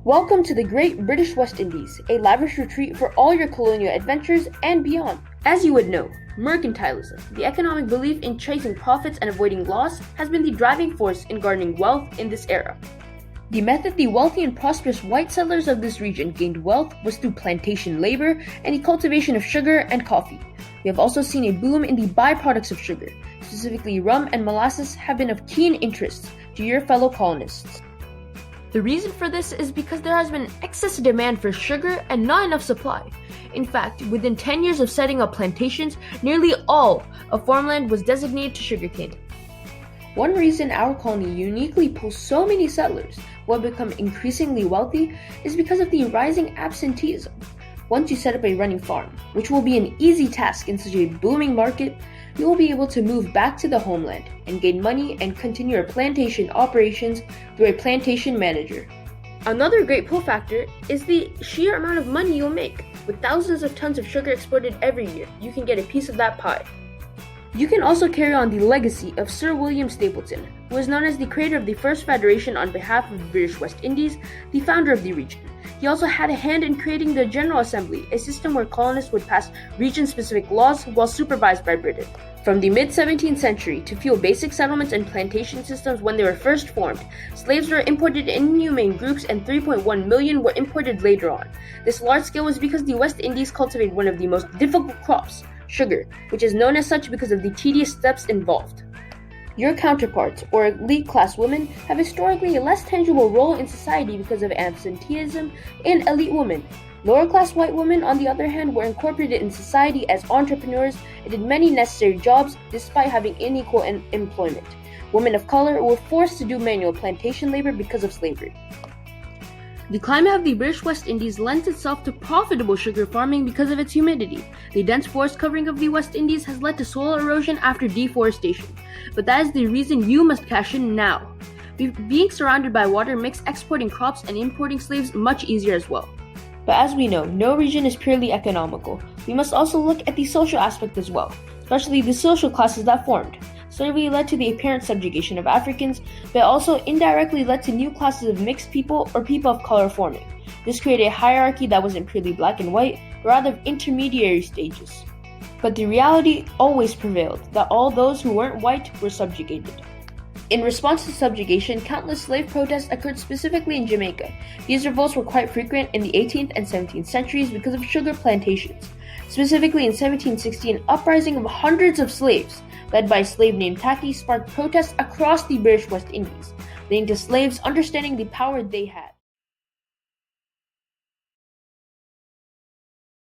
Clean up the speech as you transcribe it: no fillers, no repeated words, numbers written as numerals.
Welcome to the Great British West Indies, a lavish retreat for all your colonial adventures and beyond. As you would know, mercantilism, the economic belief in chasing profits and avoiding loss, has been the driving force in garnering wealth in this era. The method the wealthy and prosperous white settlers of this region gained wealth was through plantation labor and the cultivation of sugar and coffee. We have also seen a boom in the byproducts of sugar, specifically rum and molasses have been of keen interest to your fellow colonists. The reason for this is because there has been excess demand for sugar and not enough supply. In fact, within 10 years of setting up plantations, nearly all of farmland was designated to sugarcane. One reason our colony uniquely pulls so many settlers who have become increasingly wealthy is because of the rising absenteeism. Once you set up a running farm, which will be an easy task in such a booming market, you will be able to move back to the homeland and gain money and continue your plantation operations through a plantation manager. Another great pull factor is the sheer amount of money you'll make. With thousands of tons of sugar exported every year, you can get a piece of that pie. You can also carry on the legacy of Sir William Stapleton, who is known as the creator of the first federation on behalf of the British West Indies, the founder of the region. He also had a hand in creating the General Assembly, a system where colonists would pass region-specific laws while supervised by Britain. From the mid-17th century to fuel basic settlements and plantation systems when they were first formed, slaves were imported in inhumane groups and 3.1 million were imported later on. This large scale was because the West Indies cultivated one of the most difficult crops, sugar, which is known as such because of the tedious steps involved. Your counterparts, or elite class women, have historically a less tangible role in society because of absenteeism and elite women. Lower class white women, on the other hand, were incorporated in society as entrepreneurs and did many necessary jobs despite having unequal employment. Women of color were forced to do manual plantation labor because of slavery. The climate of the British West Indies lends itself to profitable sugar farming because of its humidity. The dense forest covering of the West Indies has led to soil erosion after deforestation, but that is the reason you must cash in now. Being surrounded by water makes exporting crops and importing slaves much easier as well. But as we know, no region is purely economical. We must also look at the social aspect as well, especially the social classes that formed. Slavery led to the apparent subjugation of Africans, but also indirectly led to new classes of mixed people or people of color forming. This created a hierarchy that wasn't purely black and white, but rather of intermediary stages. But the reality always prevailed, that all those who weren't white were subjugated. In response to subjugation, countless slave protests occurred specifically in Jamaica. These revolts were quite frequent in the 18th and 17th centuries because of sugar plantations. Specifically in 1760, an uprising of hundreds of slaves, led by a slave named Tacky, sparked protests across the British West Indies, leading to slaves understanding the power they had.